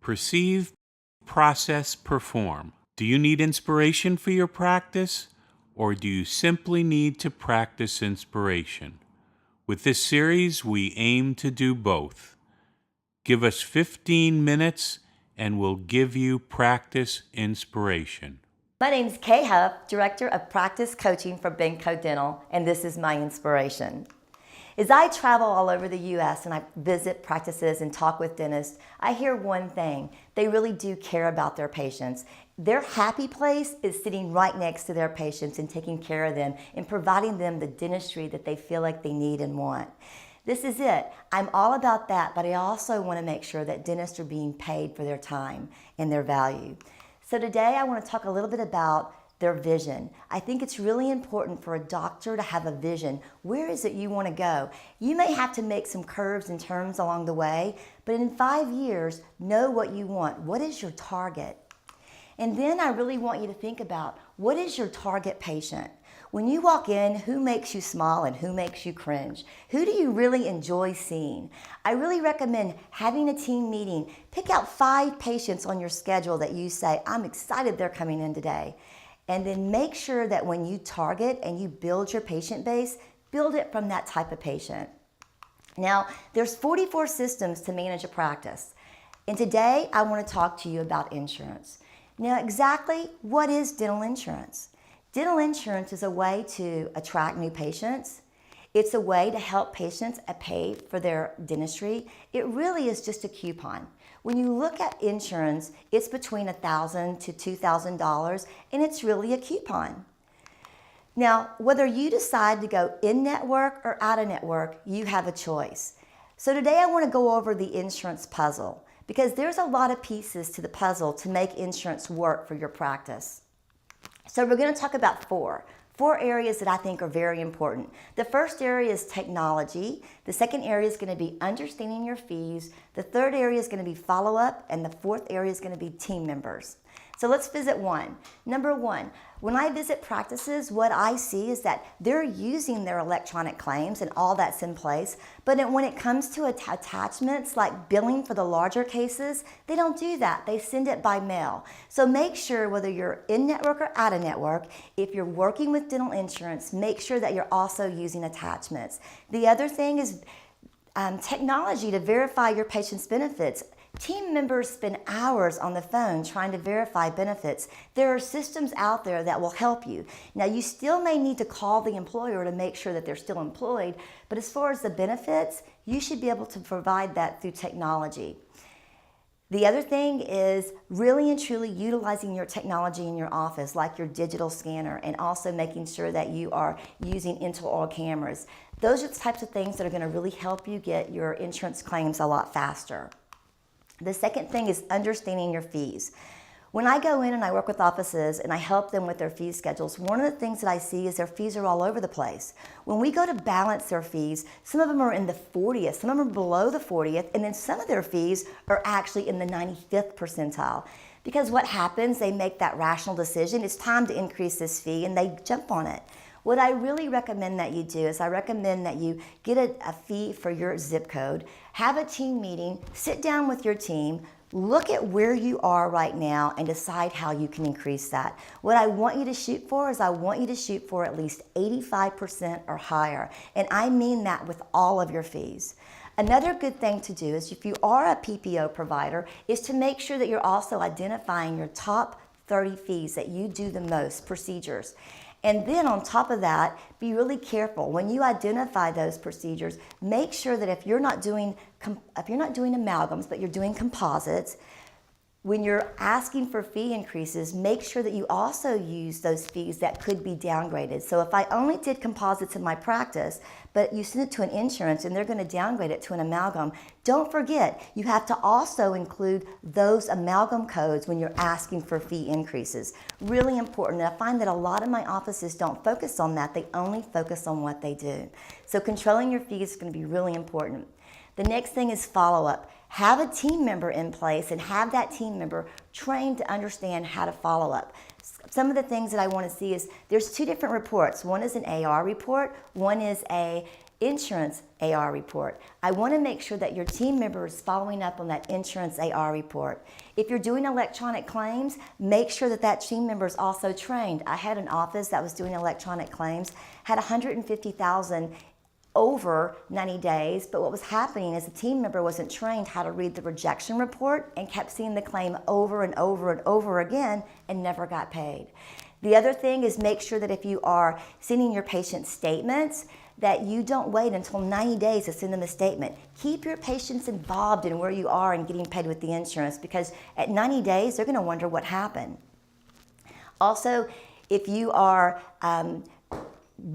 Perceive, process, perform. Do you need inspiration for your practice, or do you simply need to practice inspiration? With this series, we aim to do both. Give us 15 minutes and we'll give you practice inspiration. My name is Kay Huff, Director of Practice Coaching for Benco Dental, and this is my inspiration. As I travel all over the U.S. and I visit practices and talk with dentists, I hear one thing: they really do care about their patients. Their happy place is sitting right next to their patients and taking care of them and providing them the dentistry that they feel like they need and want. This is it. I'm all about that, but I also want to make sure that dentists are being paid for their time and their value. So today I want to talk a little bit about their vision. I think it's really important for a doctor to have a vision. Where is it you want to go? You may have to make some curves and turns along the way, but in 5 years, know what you want. What is your target? And then I really want you to think about, what is your target patient? When you walk in, who makes you smile and who makes you cringe? Who do you really enjoy seeing? I really recommend having a team meeting. Pick out 5 patients on your schedule that you say, I'm excited they're coming in today. And then make sure that when you target and you build your patient base, build it from that type of patient. Now, there's 44 systems to manage a practice. And today, I want to talk to you about insurance. Now, exactly what is dental insurance? Dental insurance is a way to attract new patients. It's a way to help patients pay for their dentistry. It really is just a coupon. When you look at insurance, it's between $1,000 to $2,000, and it's really a coupon. Now, whether you decide to go in-network or out-of-network, you have a choice. So today I want to go over the insurance puzzle, because there's a lot of pieces to the puzzle to make insurance work for your practice. So we're going to talk about four areas that I think are very important. The first area is technology. The second area is going to be understanding your fees. The third area is going to be follow-up. And the fourth area is going to be team members. So let's visit one. Number one, when I visit practices, what I see is that they're using their electronic claims and all that's in place, but when it comes to attachments like billing for the larger cases, they don't do that. They send it by mail. So make sure, whether you're in-network or out-of-network, if you're working with dental insurance, make sure that you're also using attachments. The other thing is technology to verify your patient's benefits. Team members spend hours on the phone trying to verify benefits. There are systems out there that will help you. Now, you still may need to call the employer to make sure that they're still employed, but as far as the benefits, you should be able to provide that through technology. The other thing is really and truly utilizing your technology in your office, like your digital scanner, and also making sure that you are using intraoral cameras. Those are the types of things that are going to really help you get your insurance claims a lot faster. The second thing is understanding your fees. When I go in and I work with offices and I help them with their fee schedules, one of the things that I see is their fees are all over the place. When we go to balance their fees, some of them are in the 40th, some of them are below the 40th, and then some of their fees are actually in the 95th percentile. Because what happens, they make that rational decision, it's time to increase this fee, and they jump on it. What I really recommend that you do is I recommend that you get a fee for your zip code, have a team meeting, sit down with your team, look at where you are right now and decide how you can increase that. What I want you to shoot for is I want you to shoot for at least 85% or higher. And I mean that with all of your fees. Another good thing to do is, if you are a PPO provider, is to make sure that you're also identifying your top 30 fees that you do the most, procedures. And then on top of that, be really careful. When you identify those procedures, make sure that if you're not doing amalgams, but you're doing composites, when you're asking for fee increases, make sure that you also use those fees that could be downgraded. So if I only did composites in my practice, but you send it to an insurance and they're going to downgrade it to an amalgam, don't forget, you have to also include those amalgam codes when you're asking for fee increases. Really important. And I find that a lot of my offices don't focus on that. They only focus on what they do. So controlling your fees is going to be really important. The next thing is follow-up. Have a team member in place and have that team member trained to understand how to follow up. Some of the things that I want to see is there's 2 different reports. One is an AR report, one is a insurance AR report. I want to make sure that your team member is following up on that insurance AR report. If you're doing electronic claims, make sure that that team member is also trained. I had an office that was doing electronic claims, had 150,000 over 90 days, but what was happening is the team member wasn't trained how to read the rejection report and kept seeing the claim over and over and over again and never got paid. The other thing is make sure that if you are sending your patient statements, that you don't wait until 90 days to send them a statement. Keep your patients involved in where you are and getting paid with the insurance, because at 90 days, they're gonna wonder what happened. Also, if you are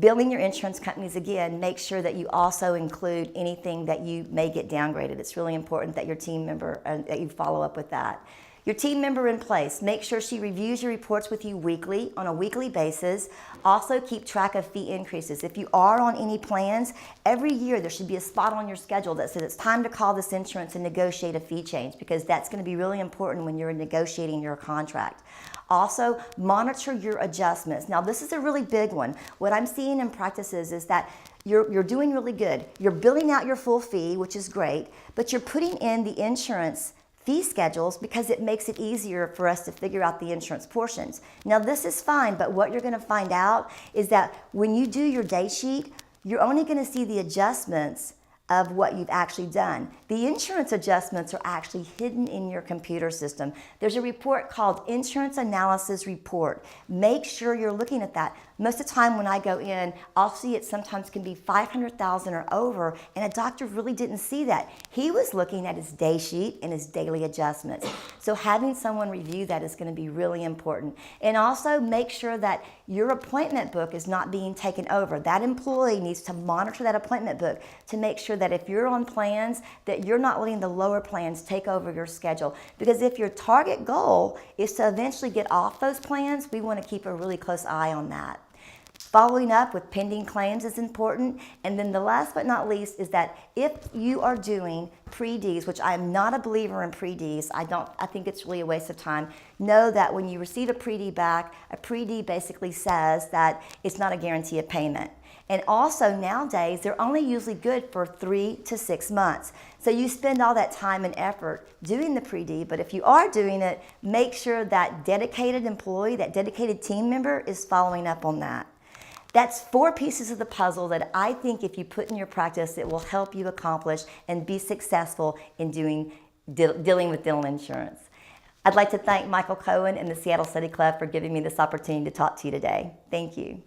billing your insurance companies, again, make sure that you also include anything that you may get downgraded. It's really important that your team member, that you follow up with that. Your team member in place, make sure she reviews your reports with you weekly, on a weekly basis. Also keep track of fee increases. If you are on any plans, every year there should be a spot on your schedule that says it's time to call this insurance and negotiate a fee change, because that's going to be really important when you're negotiating your contract. Also, monitor your adjustments. Now, this is a really big one. What I'm seeing in practices is that you're doing really good. You're billing out your full fee, which is great, but you're putting in the insurance fee schedules because it makes it easier for us to figure out the insurance portions. Now, this is fine, but what you're going to find out is that when you do your day sheet, you're only going to see the adjustments of what you've actually done. The insurance adjustments are actually hidden in your computer system. There's a report called Insurance Analysis Report. Make sure you're looking at that. Most of the time when I go in, I'll see it sometimes can be 500,000 or over, and a doctor really didn't see that. He was looking at his day sheet and his daily adjustments. So having someone review that is going to be really important. And also make sure that your appointment book is not being taken over. That employee needs to monitor that appointment book to make sure that if you're on plans, that you're not letting the lower plans take over your schedule. Because if your target goal is to eventually get off those plans, we want to keep a really close eye on that. Following up with pending claims is important. And then the last but not least is that if you are doing pre-Ds, which I am not a believer in pre-Ds, I think it's really a waste of time, know that when you receive a pre-D back, a pre-D basically says that it's not a guarantee of payment. And also nowadays, they're only usually good for 3 to 6 months. So you spend all that time and effort doing the pre-D, but if you are doing it, make sure that dedicated employee, that dedicated team member is following up on that. That's 4 pieces of the puzzle that I think if you put in your practice, it will help you accomplish and be successful in dealing with dental insurance. I'd like to thank Michael Cohen and the Seattle Study Club for giving me this opportunity to talk to you today. Thank you.